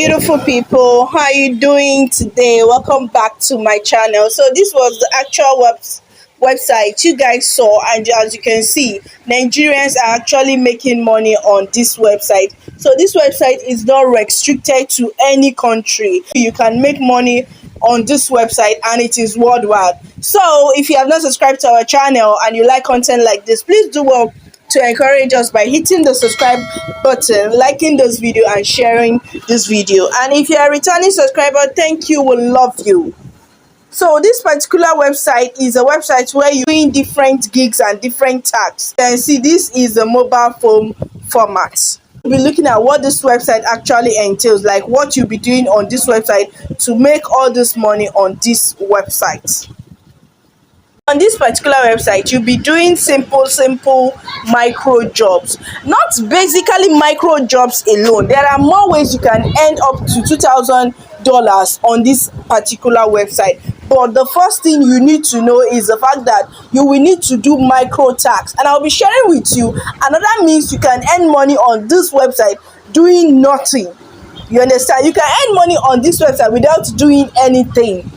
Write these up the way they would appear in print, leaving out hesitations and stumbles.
beautiful people, how are you doing today? Welcome back to my channel. So this was the actual website you guys saw, and as you can see, Nigerians are actually making money on this website. So this website is not restricted to any country. You can make money on this website and it is worldwide. So if you have not subscribed to our channel and you like content like this, please do well to encourage us by hitting the subscribe button, liking this video and sharing this video. And if you're a returning subscriber, thank you, we love you. So this particular website is a website where you're doing different gigs and different tags. You can see this is a mobile phone format. We'll be looking at what this website actually entails, like what you'll be doing on this website to make all this money on this website. On this particular website, you'll be doing simple micro jobs. Not basically micro jobs alone. There are more ways you can earn up to $2,000 on this particular website. But the first thing you need to know is the fact that you will need to do micro tax. And I'll be sharing with you another means you can earn money on this website doing nothing. You understand? You can earn money on this website without doing anything.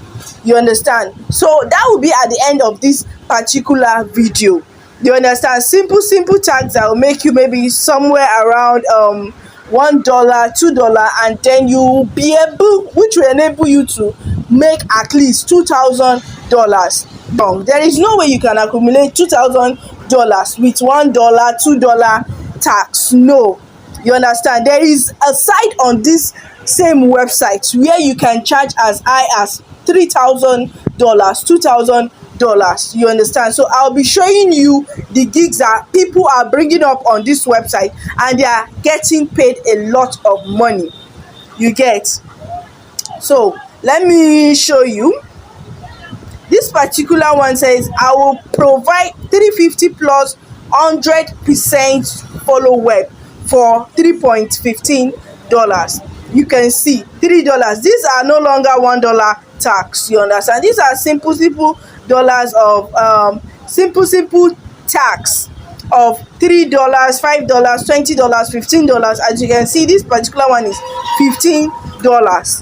You understand? So that will be at the end of this particular video. You understand? Simple tags that will make you maybe somewhere around $1, $2, and then you will be able, which will enable you to make at least $2,000. There is no way you can accumulate $2,000 with $1, $2 tax. No. You understand? There is a site on this same website where you can charge as high as $3,000, $2,000. You understand? So I'll be showing you the gigs that people are bringing up on this website, and they are getting paid a lot of money. You get? So let me show you. This particular one says, I will provide 350 plus 100% follow web for $3.15. You can see $3. These are no longer $1 tax. You understand? These are simple dollars of simple tax of $3, $5, $20, $15. As you can see, this particular one is $15.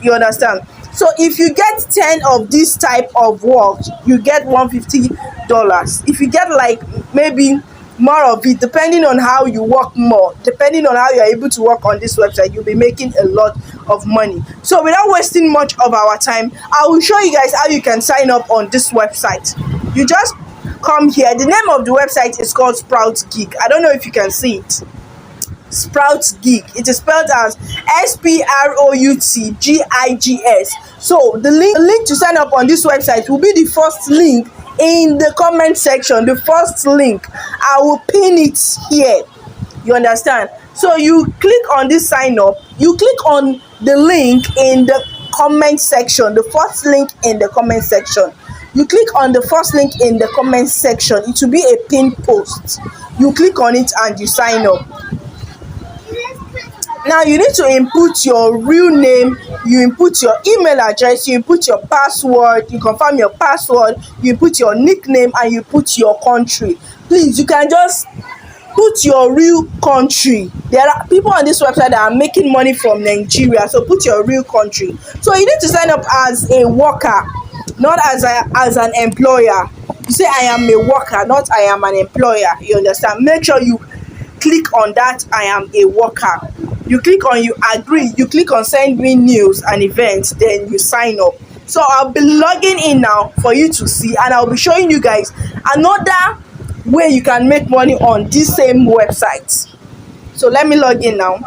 You understand? So if you get 10 of this type of work, you get $150. If you get like maybe more of it, depending on how you work more, depending on how you're able to work on this website, you'll be making a lot of money. So without wasting much of our time, I will show you guys how you can sign up on this website. You just come here. The name of the website is called Writersgig. I don't know if you can see it. Writersgig. It is spelled as SPROUTGIGS. So the link to sign up on this website will be the first link in the comment section. The first link, I will pin it here. You understand? So you click on this sign up, you click on the link in the comment section, the first link in the comment section. You click on the first link in the comment section, it will be a pinned post. You click on it and you sign up. Now you need to input your real name, you input your email address, you input your password, you confirm your password, you put your nickname, and you put your country. Please, you can just put your real country. There are people on this website that are making money from Nigeria, so put your real country. So you need to sign up as a worker, not as an employer. You say I am a worker, not I am an employer. You understand? Make sure you click on that I am a worker. You click on you agree, you click on send me news and events, then you sign up. So I'll be logging in now for you to see, and I'll be showing you guys another way you can make money on this same website. So let me log in now.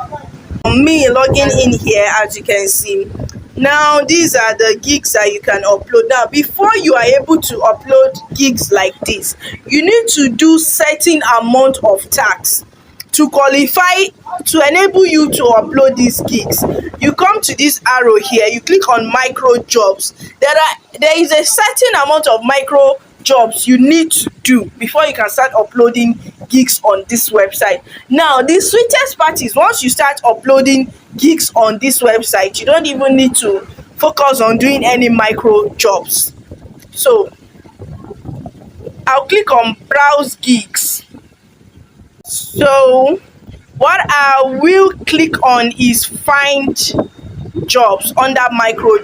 Me logging in here, as you can see. Now these are the gigs that you can upload. Now before you are able to upload gigs like this, you need to do certain amount of tax to qualify, to enable you to upload these gigs. You come to this arrow here, you click on micro jobs. There is a certain amount of micro jobs you need to do before you can start uploading gigs on this website. Now the sweetest part is once you start uploading gigs on this website, you don't even need to focus on doing any micro jobs. So I'll click on browse gigs. So what I will click on is find jobs under micro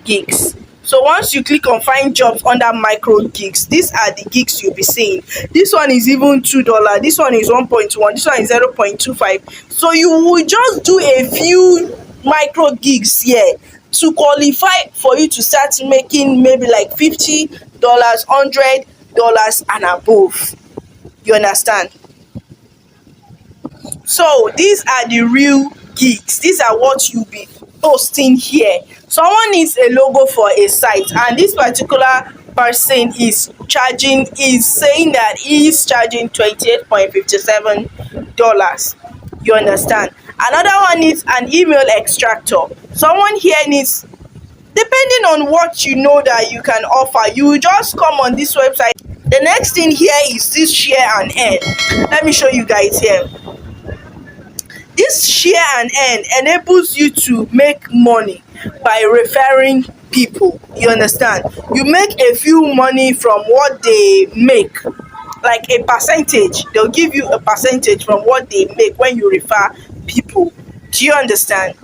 gigs. So once you click on find jobs under micro gigs, these are the gigs you'll be seeing. This one is even $2, this one is 1.1, this one is 0.25. So you will just do a few micro gigs here to qualify for you to start making maybe like $50, $100 and above. You understand? So these are the real gigs. These are what you'll be posting here. Someone needs a logo for a site, and this particular person is saying that he is charging $28.57. You understand? Another one needs an email extractor. Someone here needs, depending on what you know that you can offer, you will just come on this website. The next thing here is this share and earn. Let me show you guys here. This share and earn enables you to make money by referring people. You understand? You make a few money from what they make, like a percentage. They'll give you a percentage from what they make when you refer people. Do you understand?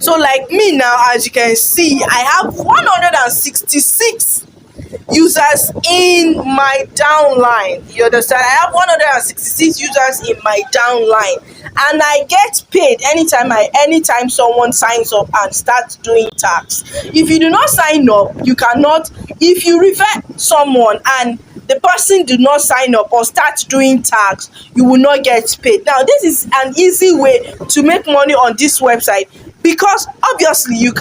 So like me now, as you can see, I have 166 users in my downline. You understand? I have 166 users in my downline, and I get paid anytime someone signs up and starts doing tasks. If you do not sign up, you cannot. If you refer someone and the person do not sign up or start doing tasks, you will not get paid. Now this is an easy way to make money on this website, because obviously you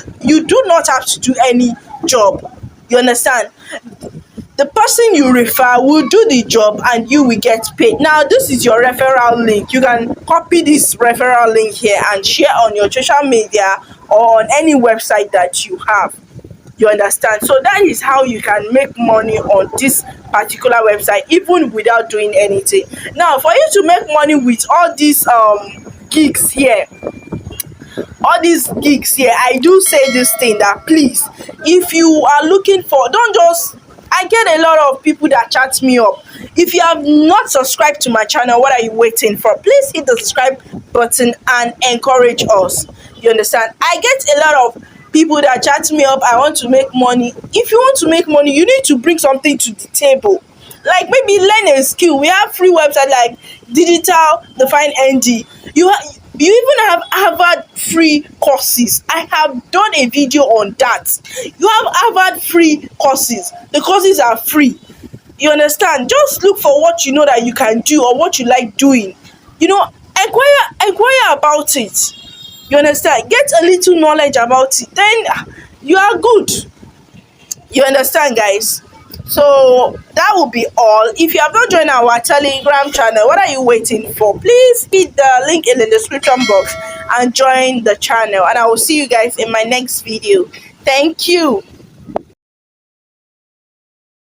do not have to do any job. You understand? The person you refer will do the job and you will get paid. Now this is your referral link. You can copy this referral link here and share on your social media or on any website that you have. You understand? So that is how you can make money on this particular website even without doing anything. Now for you to make money with all these gigs here, I do say this thing, that please, if you are looking for, don't just, I get a lot of people that chat me up. If you have not subscribed to my channel, what are you waiting for? Please hit the subscribe button and encourage us. You understand? I get a lot of people that chat me up, I want to make money. If you want to make money, you need to bring something to the table. Like maybe learn a skill. We have free website like Digital Define ND. You even have Harvard free courses. I have done a video on that. You have Harvard free courses. The courses are free. You understand? Just look for what you know that you can do or what you like doing. You know, inquire about it. You understand? Get a little knowledge about it. Then you are good. You understand, guys? So that will be all. If you have not joined our Telegram channel, what are you waiting for? Please hit the link in the description box and join the channel, and I will see you guys in my next video. Thank you.